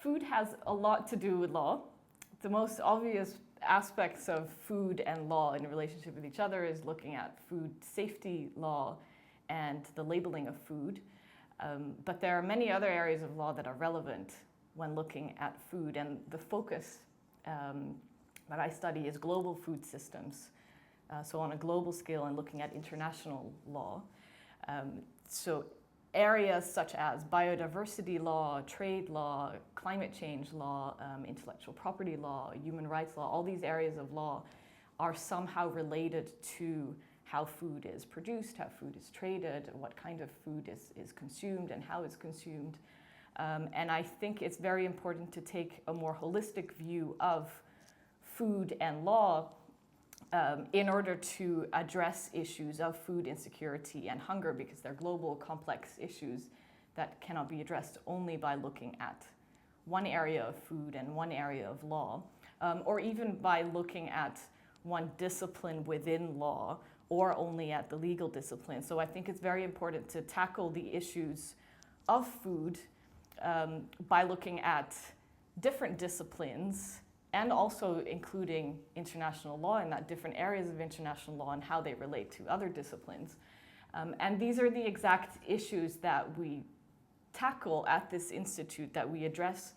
Food has a lot to do with law. The most obvious aspects of food and law in relationship with each other is looking at food safety law and the labeling of food. But there are many other areas of law that are relevant when looking at food, and the focus that I study is global food systems. So on a global scale and looking at international law. So areas such as biodiversity law, trade law, climate change law, intellectual property law, human rights law, all these areas of law are somehow related to how food is produced, how food is traded, what kind of food is consumed and how it's consumed. And I think it's very important to take a more holistic view of food and law in order to address issues of food insecurity and hunger, because they're global, complex issues that cannot be addressed only by looking at one area of food and one area of law, or even by looking at one discipline within law, or only at the legal discipline. So I think it's very important to tackle the issues of food by looking at different disciplines, and also including international law and that different areas of international law and how they relate to other disciplines. And these are the exact issues that we tackle at this institute, that we address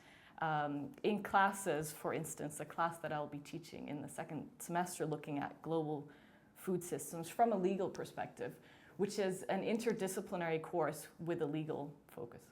in classes. For instance, a class that I'll be teaching in the second semester looking at global food systems from a legal perspective, which is an interdisciplinary course with a legal focus.